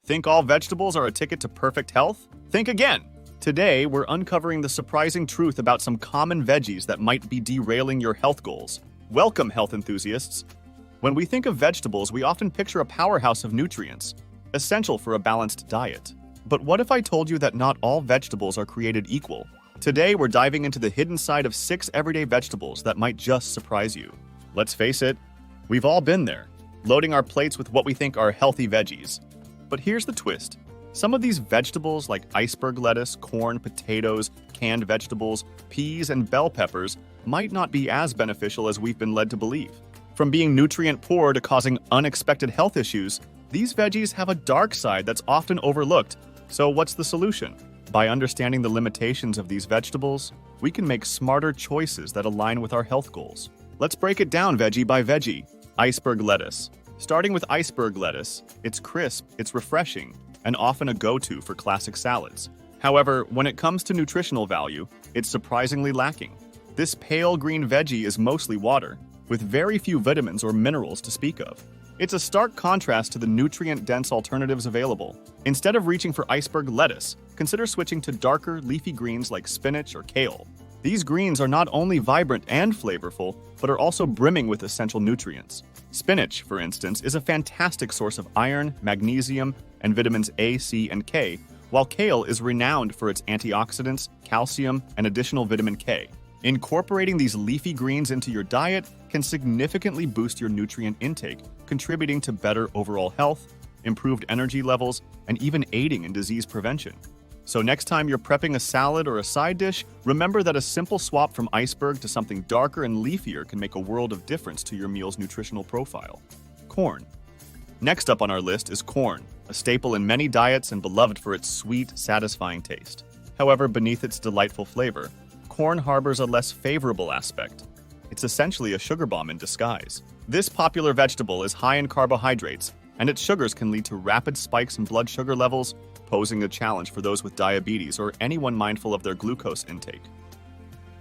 Think all vegetables are a ticket to perfect health? Think again! Today, we're uncovering the surprising truth about some common veggies that might be derailing your health goals. Welcome, health enthusiasts! When we think of vegetables, we often picture a powerhouse of nutrients, essential for a balanced diet. But what if I told you that not all vegetables are created equal? Today, we're diving into the hidden side of 6 everyday vegetables that might just surprise you. Let's face it, we've all been there, loading our plates with what we think are healthy veggies. But here's the twist. Some of these vegetables like iceberg lettuce, corn, potatoes, canned vegetables, peas, and bell peppers might not be as beneficial as we've been led to believe. From being nutrient poor to causing unexpected health issues, these veggies have a dark side that's often overlooked. So what's the solution? By understanding the limitations of these vegetables, we can make smarter choices that align with our health goals. Let's break it down veggie by veggie. Iceberg lettuce. Starting with iceberg lettuce, it's crisp, it's refreshing, and often a go-to for classic salads. However, when it comes to nutritional value, it's surprisingly lacking. This pale green veggie is mostly water, with very few vitamins or minerals to speak of. It's a stark contrast to the nutrient-dense alternatives available. Instead of reaching for iceberg lettuce, consider switching to darker, leafy greens like spinach or kale. These greens are not only vibrant and flavorful, but are also brimming with essential nutrients. Spinach, for instance, is a fantastic source of iron, magnesium, and vitamins A, C, and K, while kale is renowned for its antioxidants, calcium, and additional vitamin K. Incorporating these leafy greens into your diet can significantly boost your nutrient intake, contributing to better overall health, improved energy levels, and even aiding in disease prevention. So next time you're prepping a salad or a side dish, remember that a simple swap from iceberg to something darker and leafier can make a world of difference to your meal's nutritional profile. Corn. Next up on our list is corn, a staple in many diets and beloved for its sweet, satisfying taste. However, beneath its delightful flavor, corn harbors a less favorable aspect. It's essentially a sugar bomb in disguise. This popular vegetable is high in carbohydrates, and its sugars can lead to rapid spikes in blood sugar levels, posing a challenge for those with diabetes or anyone mindful of their glucose intake.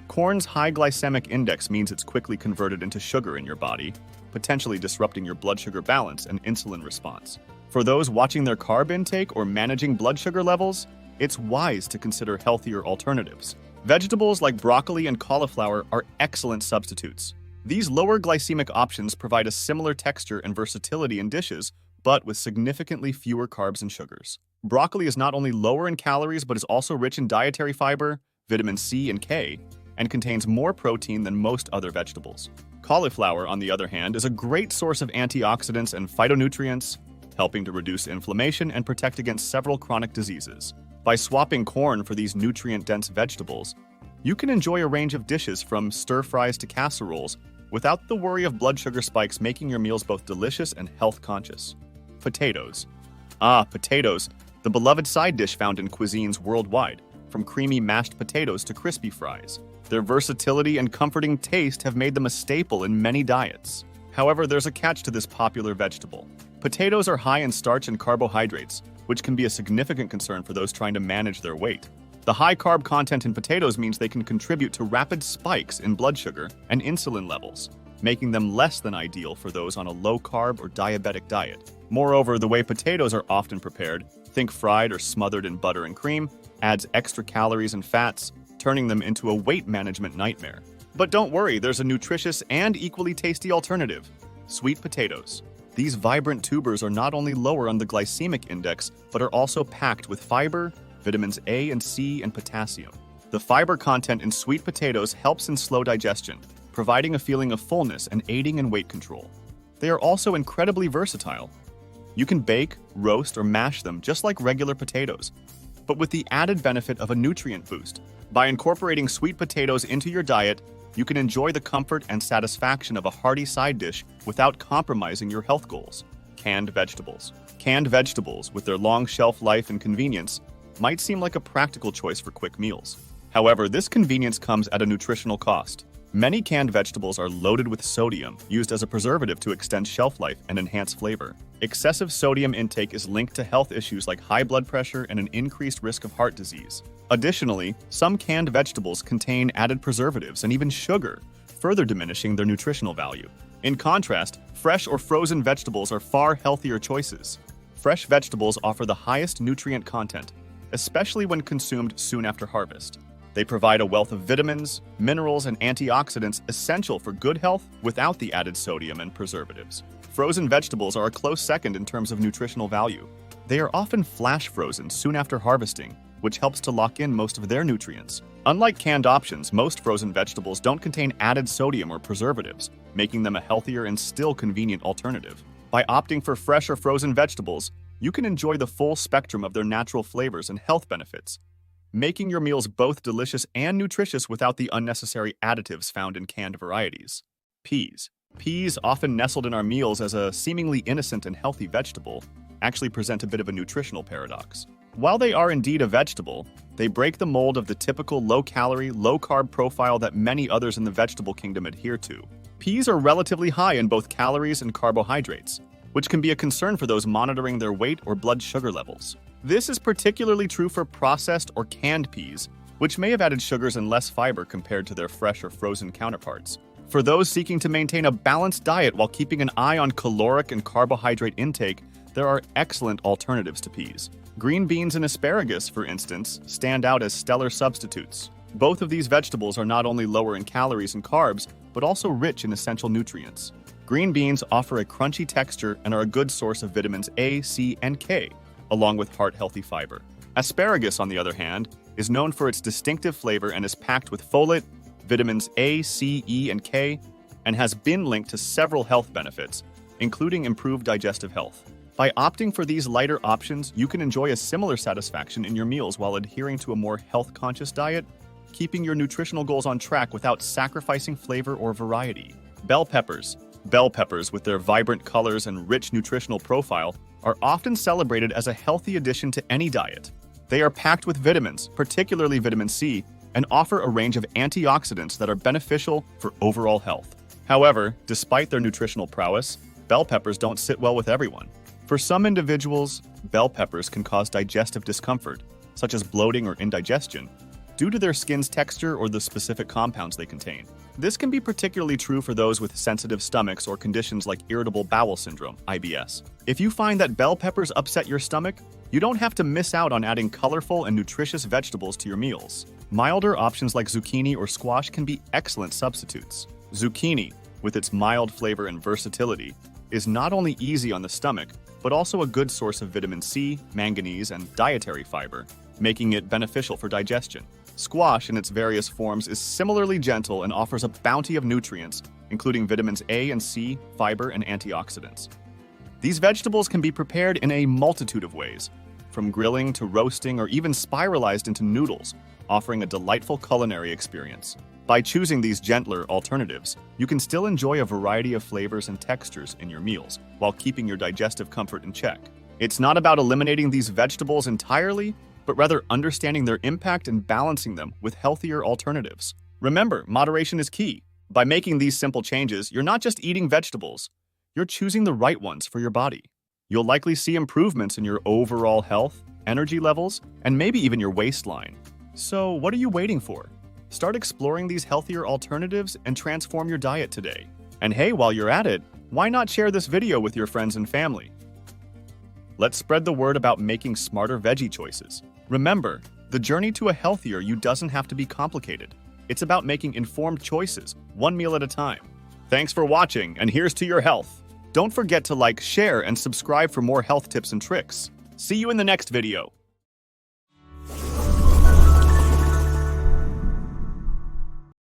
Corn's high glycemic index means it's quickly converted into sugar in your body, potentially disrupting your blood sugar balance and insulin response. For those watching their carb intake or managing blood sugar levels, it's wise to consider healthier alternatives. Vegetables like broccoli and cauliflower are excellent substitutes. These lower glycemic options provide a similar texture and versatility in dishes, but with significantly fewer carbs and sugars. Broccoli is not only lower in calories, but is also rich in dietary fiber, vitamin C and K, and contains more protein than most other vegetables. Cauliflower, on the other hand, is a great source of antioxidants and phytonutrients, helping to reduce inflammation and protect against several chronic diseases. By swapping corn for these nutrient-dense vegetables, you can enjoy a range of dishes from stir-fries to casseroles without the worry of blood sugar spikes, making your meals both delicious and health-conscious. Potatoes. Potatoes, the beloved side dish found in cuisines worldwide, from creamy mashed potatoes to crispy fries. Their versatility and comforting taste have made them a staple in many diets. However, there's a catch to this popular vegetable. Potatoes are high in starch and carbohydrates, which can be a significant concern for those trying to manage their weight. The high carb content in potatoes means they can contribute to rapid spikes in blood sugar and insulin levels, making them less than ideal for those on a low-carb or diabetic diet. Moreover, the way potatoes are often prepared, think fried or smothered in butter and cream, adds extra calories and fats, turning them into a weight management nightmare. But don't worry, there's a nutritious and equally tasty alternative: sweet potatoes. These vibrant tubers are not only lower on the glycemic index, but are also packed with fiber, vitamins A and C, and potassium. The fiber content in sweet potatoes helps in slow digestion, providing a feeling of fullness and aiding in weight control. They are also incredibly versatile. You can bake, roast, or mash them just like regular potatoes, but with the added benefit of a nutrient boost. By incorporating sweet potatoes into your diet, you can enjoy the comfort and satisfaction of a hearty side dish without compromising your health goals. Canned vegetables. Canned vegetables, with their long shelf life and convenience, might seem like a practical choice for quick meals. However, this convenience comes at a nutritional cost. Many canned vegetables are loaded with sodium, used as a preservative to extend shelf life and enhance flavor. Excessive sodium intake is linked to health issues like high blood pressure and an increased risk of heart disease. Additionally, some canned vegetables contain added preservatives and even sugar, further diminishing their nutritional value. In contrast, fresh or frozen vegetables are far healthier choices. fresh vegetables offer the highest nutrient content, especially when consumed soon after harvest. They provide a wealth of vitamins, minerals, and antioxidants essential for good health without the added sodium and preservatives. Frozen vegetables are a close second in terms of nutritional value. They are often flash frozen soon after harvesting, which helps to lock in most of their nutrients. Unlike canned options, most frozen vegetables don't contain added sodium or preservatives, making them a healthier and still convenient alternative. By opting for fresh or frozen vegetables, you can enjoy the full spectrum of their natural flavors and health benefits, making your meals both delicious and nutritious without the unnecessary additives found in canned varieties. Peas. Peas, often nestled in our meals as a seemingly innocent and healthy vegetable, actually present a bit of a nutritional paradox. While they are indeed a vegetable, they break the mold of the typical low-calorie, low-carb profile that many others in the vegetable kingdom adhere to. Peas are relatively high in both calories and carbohydrates, which can be a concern for those monitoring their weight or blood sugar levels. This is particularly true for processed or canned peas, which may have added sugars and less fiber compared to their fresh or frozen counterparts. For those seeking to maintain a balanced diet while keeping an eye on caloric and carbohydrate intake, there are excellent alternatives to peas. Green beans and asparagus, for instance, stand out as stellar substitutes. Both of these vegetables are not only lower in calories and carbs, but also rich in essential nutrients. Green beans offer a crunchy texture and are a good source of vitamins A, C, and K, along with heart-healthy fiber. Asparagus, on the other hand, is known for its distinctive flavor and is packed with folate, vitamins A, C, E, and K, and has been linked to several health benefits, including improved digestive health. By opting for these lighter options, you can enjoy a similar satisfaction in your meals while adhering to a more health-conscious diet, keeping your nutritional goals on track without sacrificing flavor or variety. Bell peppers. Bell peppers, with their vibrant colors and rich nutritional profile, are often celebrated as a healthy addition to any diet. They are packed with vitamins, particularly vitamin C, and offer a range of antioxidants that are beneficial for overall health. However, despite their nutritional prowess, bell peppers don't sit well with everyone. For some individuals, bell peppers can cause digestive discomfort, such as bloating or indigestion, due to their skin's texture or the specific compounds they contain. This can be particularly true for those with sensitive stomachs or conditions like irritable bowel syndrome, IBS. If you find that bell peppers upset your stomach, you don't have to miss out on adding colorful and nutritious vegetables to your meals. Milder options like zucchini or squash can be excellent substitutes. Zucchini, with its mild flavor and versatility, is not only easy on the stomach, but also a good source of vitamin C, manganese, and dietary fiber, making it beneficial for digestion. Squash in its various forms is similarly gentle and offers a bounty of nutrients, including vitamins A and C, fiber, and antioxidants. These vegetables can be prepared in a multitude of ways, from grilling to roasting or even spiralized into noodles, offering a delightful culinary experience. By choosing these gentler alternatives, you can still enjoy a variety of flavors and textures in your meals while keeping your digestive comfort in check. It's not about eliminating these vegetables entirely, but rather understanding their impact and balancing them with healthier alternatives. Remember, moderation is key. By making these simple changes, you're not just eating vegetables, you're choosing the right ones for your body. You'll likely see improvements in your overall health, energy levels, and maybe even your waistline. So what are you waiting for? Start exploring these healthier alternatives and transform your diet today. And hey, while you're at it, why not share this video with your friends and family? Let's spread the word about making smarter veggie choices. Remember, the journey to a healthier you doesn't have to be complicated. It's about making informed choices, one meal at a time. Thanks for watching, and here's to your health. Don't forget to like, share, and subscribe for more health tips and tricks. See you in the next video.